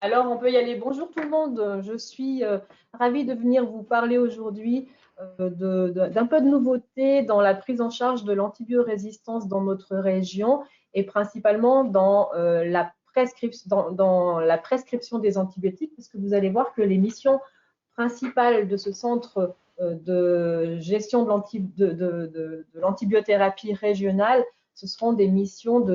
Alors, on peut y aller. Bonjour tout le monde. Je suis ravie de venir vous parler aujourd'hui d'un peu de nouveauté dans la prise en charge de l'antibiorésistance dans notre région et principalement dans, dans la prescription des antibiotiques, parce que vous allez voir que les missions principales de ce centre de gestion de l'antibiothérapie régionale, ce seront des missions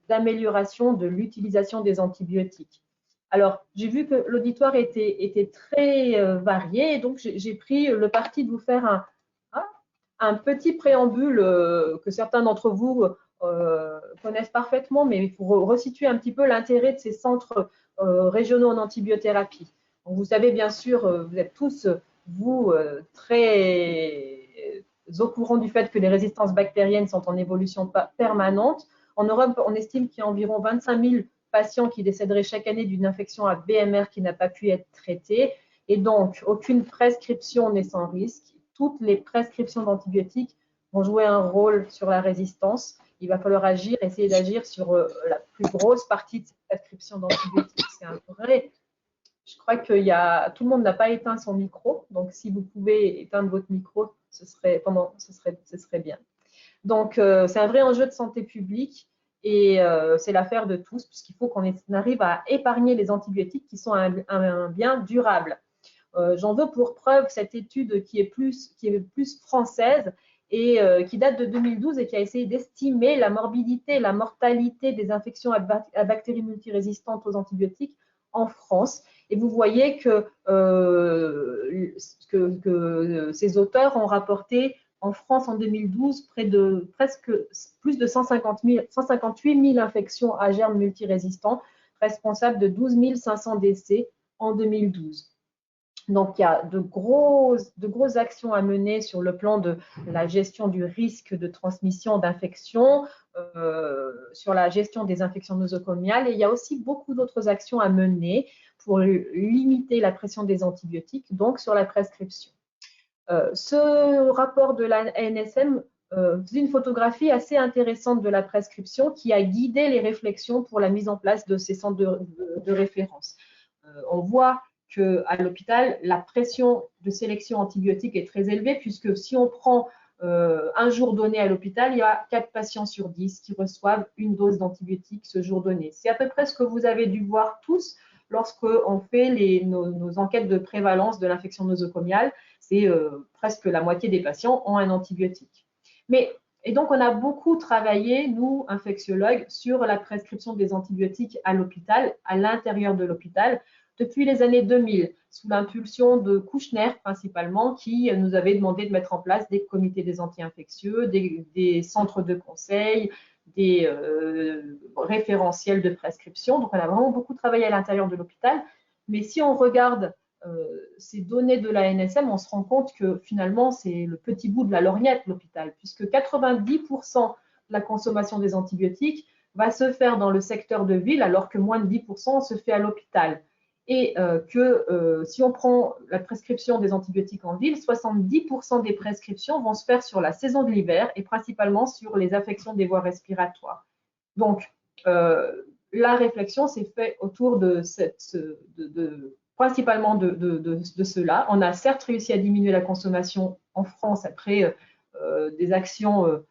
d'amélioration de l'utilisation des antibiotiques. Alors, j'ai vu que l'auditoire était très varié, et donc j'ai pris le parti de vous faire un petit préambule que certains d'entre vous connaissent parfaitement, mais il faut resituer un petit peu l'intérêt de ces centres régionaux en antibiothérapie. Donc, vous savez, bien sûr, vous êtes tous, vous, très au courant du fait que les résistances bactériennes sont en évolution permanente. En Europe, on estime qu'il y a environ 25 000 patients qui décéderaient chaque année d'une infection à BMR qui n'a pas pu être traitée. Et donc, aucune prescription n'est sans risque. Toutes les prescriptions d'antibiotiques vont jouer un rôle sur la résistance. Il va falloir agir, essayer d'agir sur la plus grosse partie de ces prescriptions d'antibiotiques. C'est un vrai. Je crois que tout le monde n'a pas éteint son micro. Donc, si vous pouvez éteindre votre micro, ce serait bien. Donc, c'est un vrai enjeu de santé publique et c'est l'affaire de tous, puisqu'il faut qu'on arrive à épargner les antibiotiques qui sont un bien durable. J'en veux pour preuve cette étude qui est plus française et qui date de 2012 et qui a essayé d'estimer la morbidité, la mortalité des infections à bactéries multirésistantes aux antibiotiques en France. Et vous voyez que ces auteurs ont rapporté en France en 2012 presque plus de 158 000 infections à germes multirésistants, responsables de 12 500 décès en 2012. Donc, il y a de grosses actions à mener sur le plan de la gestion du risque de transmission d'infections, sur la gestion des infections nosocomiales. Et il y a aussi beaucoup d'autres actions à mener pour limiter la pression des antibiotiques, donc sur la prescription. Ce rapport de la NSM faisait une photographie assez intéressante de la prescription qui a guidé les réflexions pour la mise en place de ces centres de référence. On voit qu'à l'hôpital, la pression de sélection antibiotique est très élevée, puisque si on prend un jour donné à l'hôpital, il y a 4 patients sur 10 qui reçoivent une dose d'antibiotique ce jour donné. C'est à peu près ce que vous avez dû voir tous lorsqu'on fait nos enquêtes de prévalence de l'infection nosocomiale. C'est presque la moitié des patients ont un antibiotique. Et donc, on a beaucoup travaillé, nous, infectiologues, sur la prescription des antibiotiques à l'hôpital, à l'intérieur de l'hôpital, depuis les années 2000, sous l'impulsion de Kouchner principalement, qui nous avait demandé de mettre en place des comités des anti-infectieux, des centres de conseil, des référentiels de prescription. Donc, on a vraiment beaucoup travaillé à l'intérieur de l'hôpital. Mais si on regarde ces données de la NSM, on se rend compte que finalement, c'est le petit bout de la lorgnette, l'hôpital, puisque 90% de la consommation des antibiotiques va se faire dans le secteur de ville, alors que moins de 10% se fait à l'hôpital. Et si on prend la prescription des antibiotiques en ville, 70% des prescriptions vont se faire sur la saison de l'hiver et principalement sur les affections des voies respiratoires. Donc, la réflexion s'est faite autour principalement de cela. On a certes réussi à diminuer la consommation en France après des actions,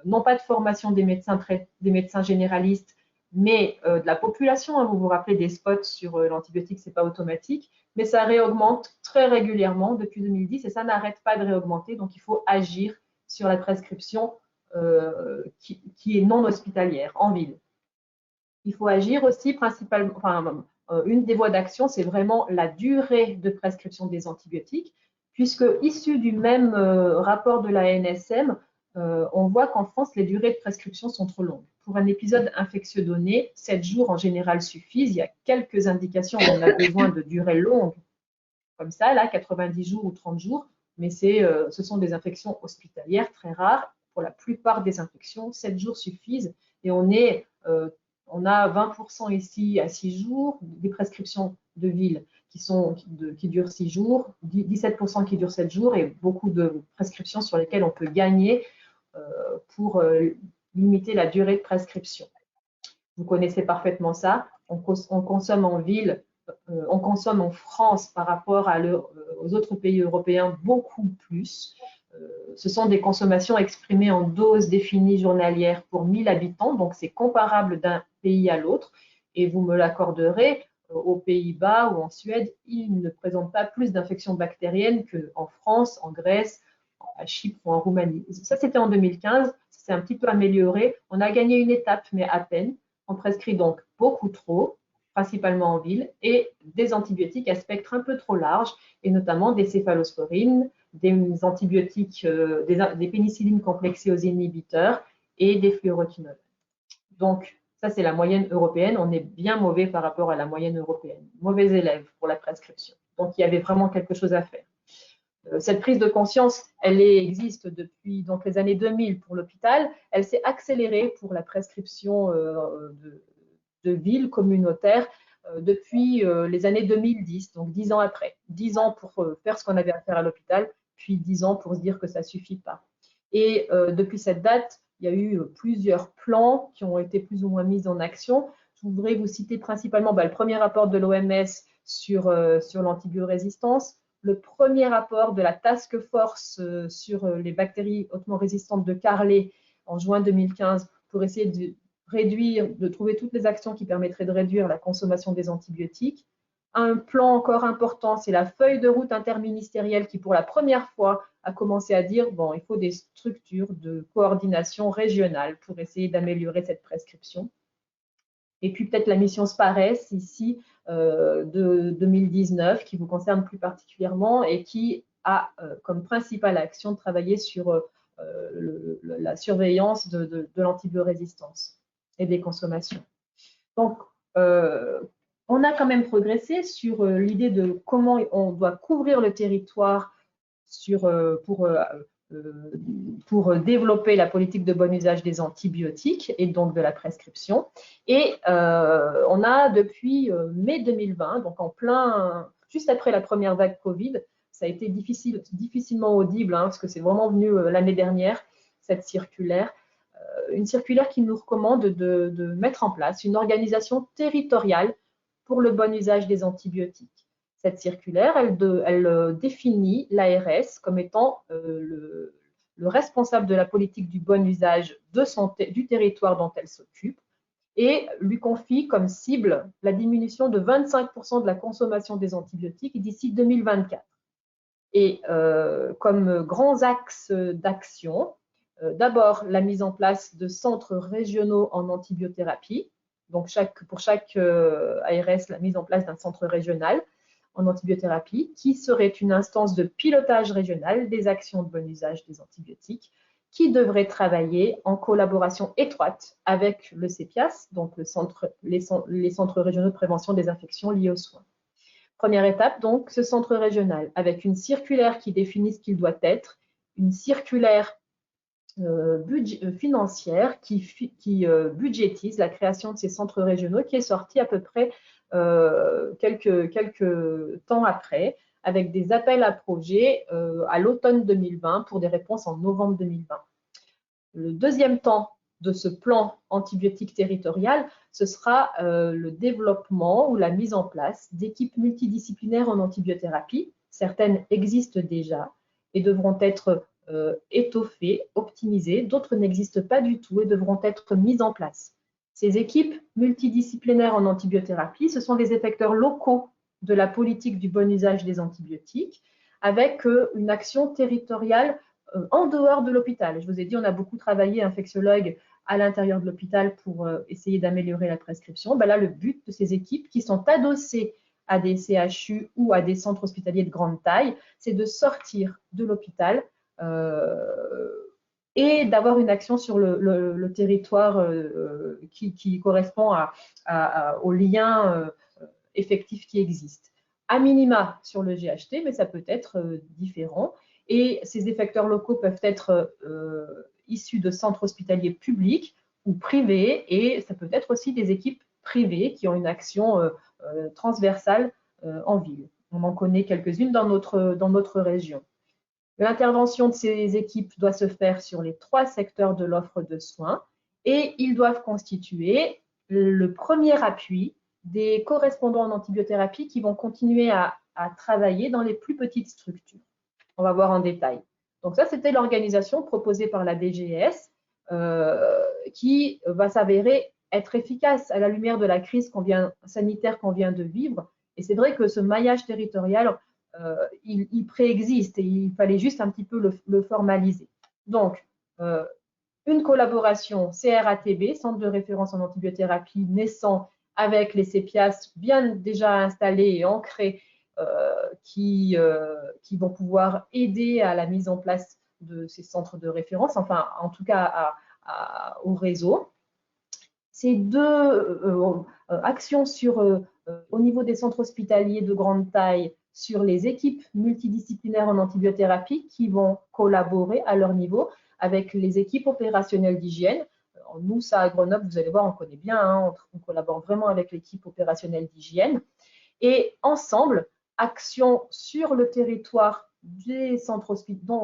non pas de formation des médecins généralistes, mais de la population. Hein, vous vous rappelez des spots sur l'antibiotique, c'est pas automatique, mais ça réaugmente très régulièrement depuis 2010 et ça n'arrête pas de réaugmenter. Donc, il faut agir sur la prescription qui est non hospitalière en ville. Il faut agir aussi principalement, une des voies d'action, c'est vraiment la durée de prescription des antibiotiques, puisque issu du même rapport de la NSM, on voit qu'en France, les durées de prescription sont trop longues. Pour un épisode infectieux donné, 7 jours en général suffisent. Il y a quelques indications où on a besoin de durées longues, comme ça, là, 90 jours ou 30 jours, mais ce sont des infections hospitalières très rares. Pour la plupart des infections, 7 jours suffisent et on a 20% ici à 6 jours, des prescriptions de ville qui durent 6 jours, 17% qui durent 7 jours et beaucoup de prescriptions sur lesquelles on peut gagner pour limiter la durée de prescription. Vous connaissez parfaitement ça. On consomme en ville on consomme en France par rapport aux autres pays européens beaucoup plus. Ce sont des consommations exprimées en doses définies journalières pour 1000 habitants, donc c'est comparable d'un pays à l'autre. Et vous me l'accorderez, aux Pays-Bas ou en Suède, ils ne présentent pas plus d'infections bactériennes qu'en France, en Grèce, à Chypre ou en Roumanie. Ça, c'était en 2015, c'est un petit peu amélioré. On a gagné une étape, mais à peine. On prescrit donc beaucoup trop, principalement en ville, et des antibiotiques à spectre un peu trop large, et notamment des céphalosporines, des antibiotiques, des pénicillines complexées aux inhibiteurs et des fluoroquinolones. Donc, ça, c'est la moyenne européenne. On est bien mauvais par rapport à la moyenne européenne. Mauvais élève pour la prescription. Donc, il y avait vraiment quelque chose à faire. Cette prise de conscience, elle existe depuis donc, les années 2000 pour l'hôpital. Elle s'est accélérée pour la prescription de ville communautaire depuis les années 2010, donc 10 ans après. 10 ans pour faire ce qu'on avait à faire à l'hôpital, puis 10 ans pour se dire que ça ne suffit pas. Et depuis cette date, il y a eu plusieurs plans qui ont été plus ou moins mis en action. Je voudrais vous citer principalement le premier rapport de l'OMS sur l'antibiorésistance, le premier rapport de la Task Force sur les bactéries hautement résistantes de Carlet en juin 2015 pour essayer de trouver toutes les actions qui permettraient de réduire la consommation des antibiotiques. Un plan encore important, c'est la feuille de route interministérielle qui, pour la première fois, a commencé à dire bon, il faut des structures de coordination régionale pour essayer d'améliorer cette prescription. Et puis peut-être la mission SPARES ici de 2019 qui vous concerne plus particulièrement et qui a comme principale action de travailler sur la surveillance de l'antibiorésistance et des consommations. Donc, on a quand même progressé sur l'idée de comment on doit couvrir le territoire pour développer la politique de bon usage des antibiotiques et donc de la prescription. Et on a depuis mai 2020, donc juste après la première vague Covid, ça a été difficilement audible, hein, parce que c'est vraiment venu l'année dernière, cette circulaire. Une circulaire qui nous recommande de mettre en place une organisation territoriale pour le bon usage des antibiotiques. Cette circulaire, elle définit l'ARS comme étant le responsable de la politique du bon usage du territoire dont elle s'occupe et lui confie comme cible la diminution de 25% de la consommation des antibiotiques d'ici 2024. Et comme grands axes d'action, d'abord la mise en place de centres régionaux en antibiothérapie, donc pour chaque ARS, la mise en place d'un centre régional en antibiothérapie, qui serait une instance de pilotage régional des actions de bon usage des antibiotiques, qui devrait travailler en collaboration étroite avec le CEPIAS, donc les centres régionaux de prévention des infections liées aux soins. Première étape, donc, ce centre régional, avec une circulaire qui définit ce qu'il doit être, une circulaire financière qui budgétise la création de ces centres régionaux, qui est sortie à peu près quelques temps après, avec des appels à projets à l'automne 2020 pour des réponses en novembre 2020. Le deuxième temps de ce plan antibiotique territorial, ce sera le développement ou la mise en place d'équipes multidisciplinaires en antibiothérapie. Certaines existent déjà et devront être étoffées, optimisées. D'autres n'existent pas du tout et devront être mises en place. Ces équipes multidisciplinaires en antibiothérapie, ce sont des effecteurs locaux de la politique du bon usage des antibiotiques avec une action territoriale en dehors de l'hôpital. Je vous ai dit, on a beaucoup travaillé, infectiologues, à l'intérieur de l'hôpital pour essayer d'améliorer la prescription. Ben là, le but de ces équipes qui sont adossées à des CHU ou à des centres hospitaliers de grande taille, c'est de sortir de l'hôpital et d'avoir une action sur le territoire qui correspond aux liens effectifs qui existent. À minima sur le GHT, mais ça peut être différent. Et ces effecteurs locaux peuvent être issus de centres hospitaliers publics ou privés, et ça peut être aussi des équipes privées qui ont une action transversale en ville. On en connaît quelques-unes dans notre région. L'intervention de ces équipes doit se faire sur les 3 secteurs de l'offre de soins et ils doivent constituer le premier appui des correspondants en antibiothérapie qui vont continuer à travailler dans les plus petites structures. On va voir en détail. Donc ça, c'était l'organisation proposée par la DGS qui va s'avérer être efficace à la lumière de la crise sanitaire qu'on vient de vivre. Et c'est vrai que ce maillage territorial, il préexiste et il fallait juste un petit peu le formaliser. Donc, une collaboration CRATB, Centre de référence en antibiothérapie, naissant avec les CEPIAS bien déjà installés et ancrés qui vont pouvoir aider à la mise en place de ces centres de référence, enfin en tout cas au réseau. Ces deux actions au niveau des centres hospitaliers de grande taille sur les équipes multidisciplinaires en antibiothérapie qui vont collaborer à leur niveau avec les équipes opérationnelles d'hygiène. Nous, ça à Grenoble, vous allez voir, on connaît bien, hein, on collabore vraiment avec l'équipe opérationnelle d'hygiène. Et ensemble, action sur le territoire des centres hospitaliers,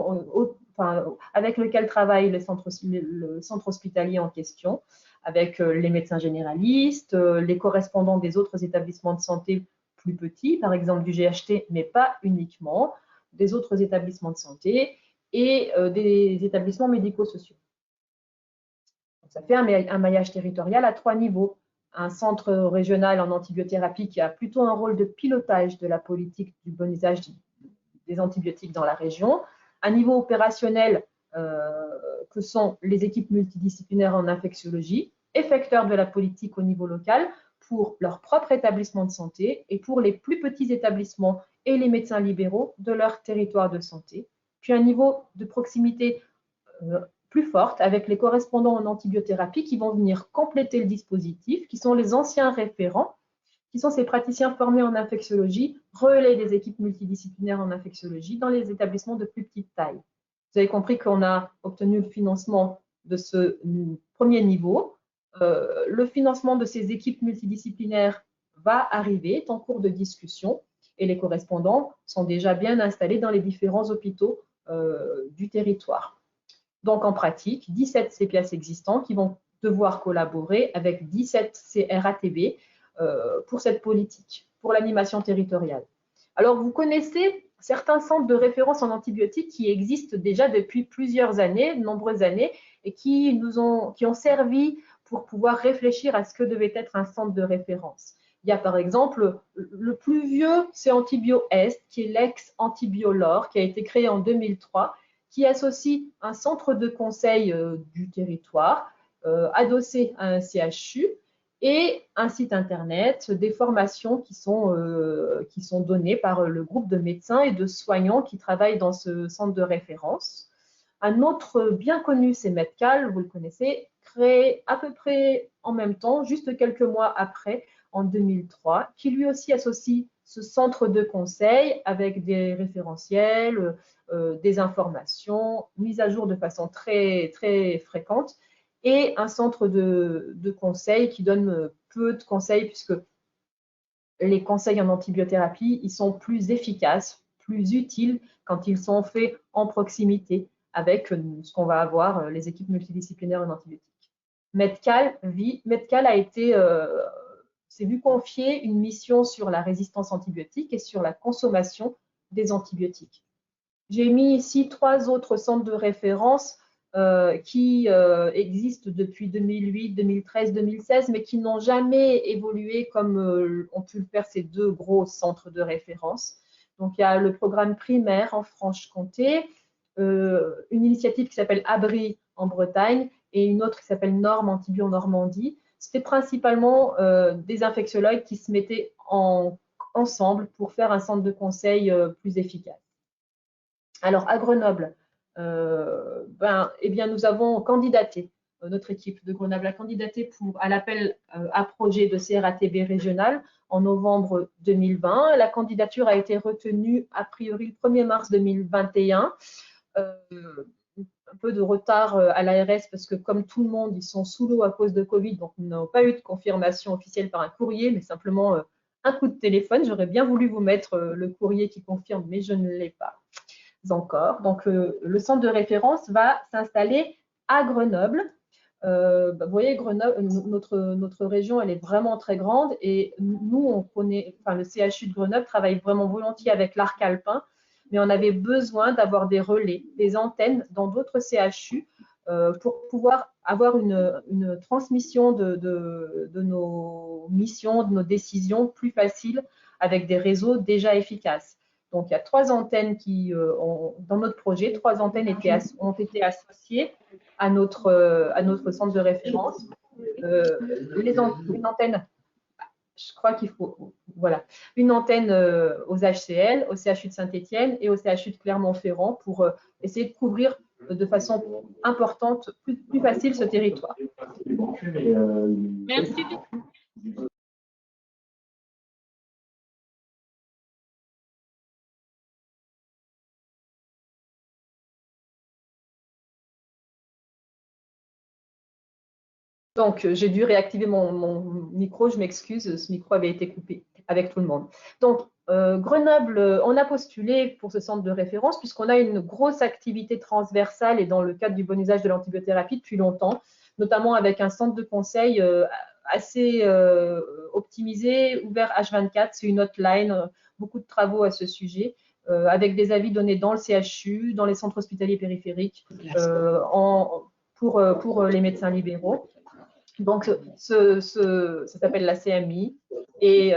avec lequel travaille le centre hospitalier en question, avec les médecins généralistes, les correspondants des autres établissements de santé plus petits, par exemple du GHT, mais pas uniquement, des autres établissements de santé et des établissements médico-sociaux. Ça fait un maillage territorial à 3 niveaux. Un centre régional en antibiothérapie qui a plutôt un rôle de pilotage de la politique du bon usage des antibiotiques dans la région. Un niveau opérationnel que sont les équipes multidisciplinaires en infectiologie, effecteurs de la politique au niveau local pour leur propre établissement de santé et pour les plus petits établissements et les médecins libéraux de leur territoire de santé. Puis un niveau de proximité plus forte avec les correspondants en antibiothérapie qui vont venir compléter le dispositif, qui sont les anciens référents, qui sont ces praticiens formés en infectiologie, relais des équipes multidisciplinaires en infectiologie dans les établissements de plus petite taille. Vous avez compris qu'on a obtenu le financement de ce premier niveau. Le financement de ces équipes multidisciplinaires va arriver, est en cours de discussion, et les correspondants sont déjà bien installés dans les différents hôpitaux du territoire. Donc, en pratique, 17 CPS existants qui vont devoir collaborer avec 17 CRATB pour cette politique, pour l'animation territoriale. Alors, vous connaissez certains centres de référence en antibiotiques qui existent déjà depuis plusieurs années, de nombreuses années, et qui ont servi pour pouvoir réfléchir à ce que devait être un centre de référence. Il y a par exemple le plus vieux, c'est Antibio Est, qui est l'ex-Antibiolore, qui a été créé en 2003, qui associe un centre de conseil du territoire adossé à un CHU et un site internet, des formations qui sont données par le groupe de médecins et de soignants qui travaillent dans ce centre de référence. Un autre bien connu, c'est Medcal, vous le connaissez, créé à peu près en même temps, juste quelques mois après, en 2003, qui lui aussi associe ce centre de conseil avec des référentiels, des informations mises à jour de façon très, très fréquente et un centre de conseil qui donne peu de conseils puisque les conseils en antibiothérapie, ils sont plus efficaces, plus utiles quand ils sont faits en proximité avec ce qu'on va avoir, les équipes multidisciplinaires en antibiotiques. Medcal s'est vu confier une mission sur la résistance antibiotique et sur la consommation des antibiotiques. J'ai mis ici 3 autres centres de référence qui existent depuis 2008, 2013, 2016, mais qui n'ont jamais évolué comme ont pu le faire ces 2 gros centres de référence. Donc, il y a le programme primaire en Franche-Comté, une initiative qui s'appelle Abri en Bretagne et une autre qui s'appelle Norme Antibio en Normandie. C'était principalement des infectiologues qui se mettaient ensemble pour faire un centre de conseil plus efficace. Alors, à Grenoble, eh bien, nous avons candidaté, notre équipe de Grenoble a candidaté à l'appel à projet de CRATB régional en novembre 2020. La candidature a été retenue a priori le 1er mars 2021. Un peu de retard à l'ARS parce que comme tout le monde, ils sont sous l'eau à cause de Covid, donc nous n'avons pas eu de confirmation officielle par un courrier, mais simplement un coup de téléphone. J'aurais bien voulu vous mettre le courrier qui confirme, mais je ne l'ai pas encore. Donc, le centre de référence va s'installer à Grenoble. Vous voyez, Grenoble, notre région, elle est vraiment très grande et nous, on connaît, enfin, le CHU de Grenoble travaille vraiment volontiers avec l'arc alpin, mais on avait besoin d'avoir des relais, des antennes dans d'autres CHU pour pouvoir avoir une transmission de nos missions, de nos décisions plus facile avec des réseaux déjà efficaces. Donc, il y a 3 antennes dans notre projet, 3 antennes ont été associées à notre centre de référence. Une antenne, je crois qu'il faut, voilà, une antenne aux HCL, au CHU de Saint-Étienne et au CHU de Clermont-Ferrand pour essayer de couvrir de façon importante, plus facile ce territoire. Merci beaucoup. Donc, j'ai dû réactiver mon micro, je m'excuse, ce micro avait été coupé avec tout le monde. Donc, Grenoble, on a postulé pour ce centre de référence puisqu'on a une grosse activité transversale et dans le cadre du bon usage de l'antibiothérapie depuis longtemps, notamment avec un centre de conseil assez optimisé, ouvert H24, c'est une hotline, beaucoup de travaux à ce sujet, avec des avis donnés dans le CHU, dans les centres hospitaliers périphériques, pour les médecins libéraux. Donc, ça s'appelle la CMI et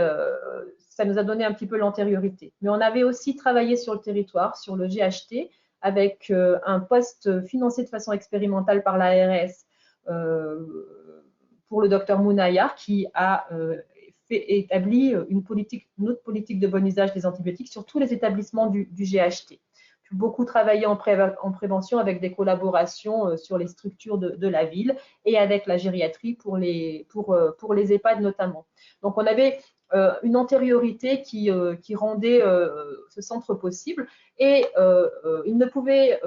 ça nous a donné un petit peu l'antériorité. Mais on avait aussi travaillé sur le territoire, sur le GHT, avec un poste financé de façon expérimentale par l'ARS pour le docteur Mounayar qui a établi une autre politique de bon usage des antibiotiques sur tous les établissements du GHT. Beaucoup travaillé en prévention avec des collaborations sur les structures de la ville et avec la gériatrie pour les EHPAD notamment. Donc, on avait une antériorité qui rendait ce centre possible et il ne pouvait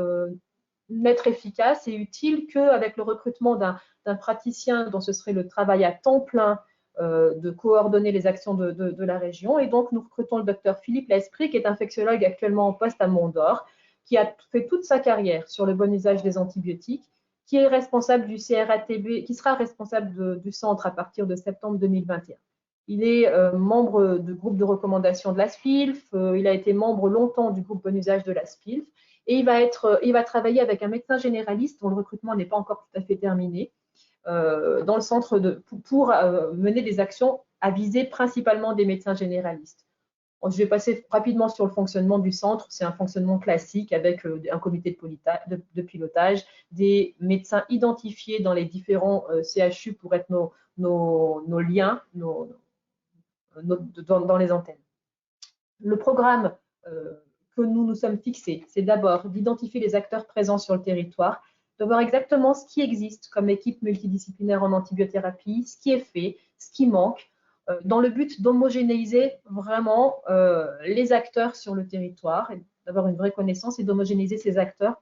n'être efficace et utile qu'avec le recrutement d'un praticien dont ce serait le travail à temps plein de coordonner les actions de la région. Et donc, nous recrutons le docteur Philippe L'Esprit, qui est infectiologue actuellement en poste à Mont-d'Or, qui a fait toute sa carrière sur le bon usage des antibiotiques, qui est responsable du CRATB, qui sera responsable du centre à partir de septembre 2021. Il est membre du groupe de recommandation de la SPILF, il a été membre longtemps du groupe bon usage de la SPILF, et il va travailler avec un médecin généraliste dont le recrutement n'est pas encore tout à fait terminé, dans le centre pour mener des actions à viser principalement des médecins généralistes. Je vais passer rapidement sur le fonctionnement du centre. C'est un fonctionnement classique avec un comité de pilotage, des médecins identifiés dans les différents CHU pour être nos liens dans les antennes. Le programme que nous nous sommes fixés, c'est d'abord d'identifier les acteurs présents sur le territoire, de voir exactement ce qui existe comme équipe multidisciplinaire en antibiothérapie, ce qui est fait, ce qui manque, dans le but d'homogénéiser vraiment les acteurs sur le territoire, d'avoir une vraie connaissance et d'homogénéiser ces acteurs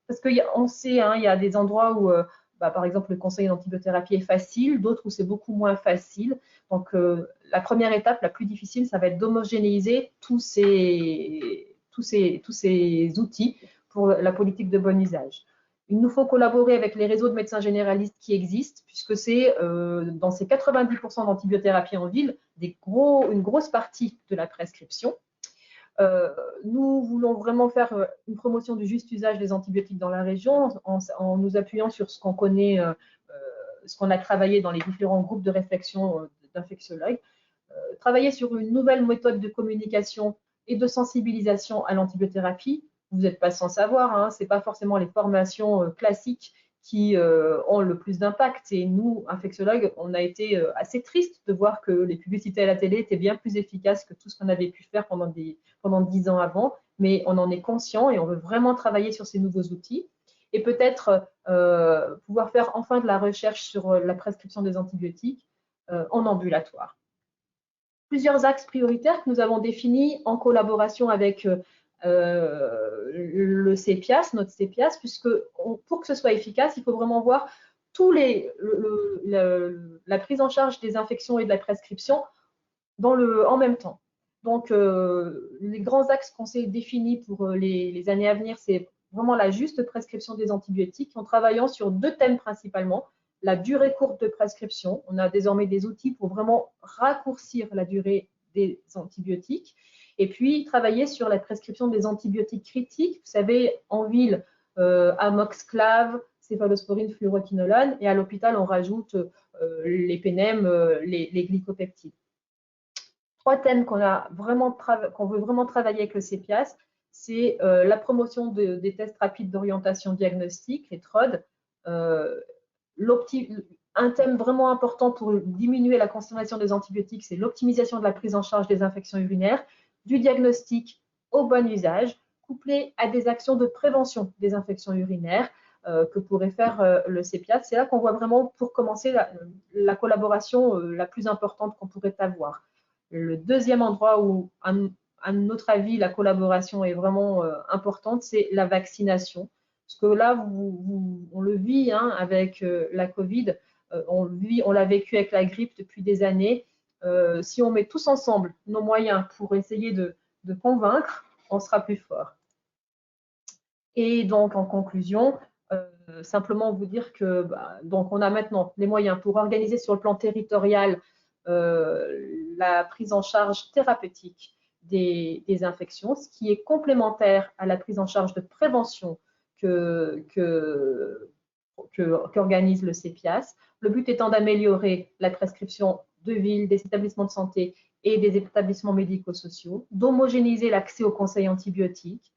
parce qu'on sait, hein, il y a des endroits où, par exemple, le conseil d'antibiothérapie est facile, d'autres où c'est beaucoup moins facile. Donc, la première étape, la plus difficile, ça va être d'homogénéiser tous ces outils pour la politique de bon usage. Il nous faut collaborer avec les réseaux de médecins généralistes qui existent, puisque c'est dans ces 90% d'antibiothérapie en ville, une grosse partie de la prescription. Nous voulons vraiment faire une promotion du juste usage des antibiotiques dans la région en nous appuyant sur ce qu'on connaît, ce qu'on a travaillé dans les différents groupes de réflexion d'infectiologues. Travailler sur une nouvelle méthode de communication et de sensibilisation à l'antibiothérapie. Vous n'êtes pas sans savoir, hein, ce n'est pas forcément les formations classiques qui ont le plus d'impact. Et nous, infectiologues, on a été assez tristes de voir que les publicités à la télé étaient bien plus efficaces que tout ce qu'on avait pu faire pendant 10 ans avant. Mais on en est conscient et on veut vraiment travailler sur ces nouveaux outils. Et peut-être pouvoir faire enfin de la recherche sur la prescription des antibiotiques en ambulatoire. Plusieurs axes prioritaires que nous avons définis en collaboration avec le CEPIAS, notre CEPIAS, puisque pour que ce soit efficace, il faut vraiment voir la prise en charge des infections et de la prescription en même temps. Donc, les grands axes qu'on s'est définis pour les années à venir, c'est vraiment la juste prescription des antibiotiques en travaillant sur 2 thèmes principalement. la durée courte de prescription. On a désormais des outils pour vraiment raccourcir la durée des antibiotiques. Et puis, travailler sur la prescription des antibiotiques critiques. Vous savez, en ville, amoxiclav, céphalosporine, fluoroquinolone, et à l'hôpital, on rajoute les PNM, les glycopeptides. 3 thèmes qu'on veut vraiment travailler avec le CEPIAS, c'est la promotion des tests rapides d'orientation diagnostique, les TROD. Un thème vraiment important pour diminuer la consommation des antibiotiques, c'est l'optimisation de la prise en charge des infections urinaires, du diagnostic au bon usage, couplé à des actions de prévention des infections urinaires que pourrait faire le CEPIAS. C'est là qu'on voit vraiment, pour commencer, la collaboration la plus importante qu'on pourrait avoir. Le deuxième endroit où, à notre avis, la collaboration est vraiment importante, c'est la vaccination. Parce que là, on le vit avec la Covid, on l'a vécu avec la grippe depuis des années. Si on met tous ensemble nos moyens pour essayer de convaincre, on sera plus fort. Et donc, en conclusion, simplement vous dire que donc on a maintenant les moyens pour organiser sur le plan territorial la prise en charge thérapeutique des infections, ce qui est complémentaire à la prise en charge de prévention qu'organise le CEPIAS. Le but étant d'améliorer la prescription de ville, des établissements de santé et des établissements médico-sociaux, d'homogénéiser l'accès aux conseils antibiotiques,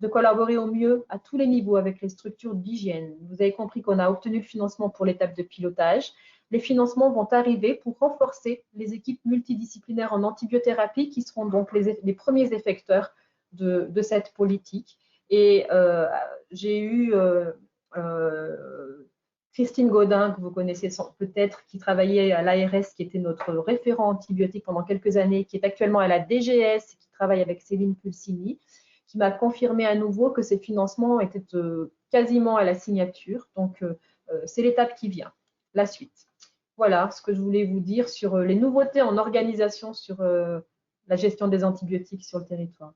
de collaborer au mieux à tous les niveaux avec les structures d'hygiène. Vous avez compris qu'on a obtenu le financement pour l'étape de pilotage. Les financements vont arriver pour renforcer les équipes multidisciplinaires en antibiothérapie qui seront donc les premiers effecteurs de cette politique. Et j'ai eu Christine Godin, que vous connaissez peut-être, qui travaillait à l'ARS, qui était notre référent antibiotique pendant quelques années, qui est actuellement à la DGS, qui travaille avec Céline Pulsini, qui m'a confirmé à nouveau que ces financements étaient quasiment à la signature. Donc, c'est l'étape qui vient, la suite. Voilà ce que je voulais vous dire sur les nouveautés en organisation sur la gestion des antibiotiques sur le territoire.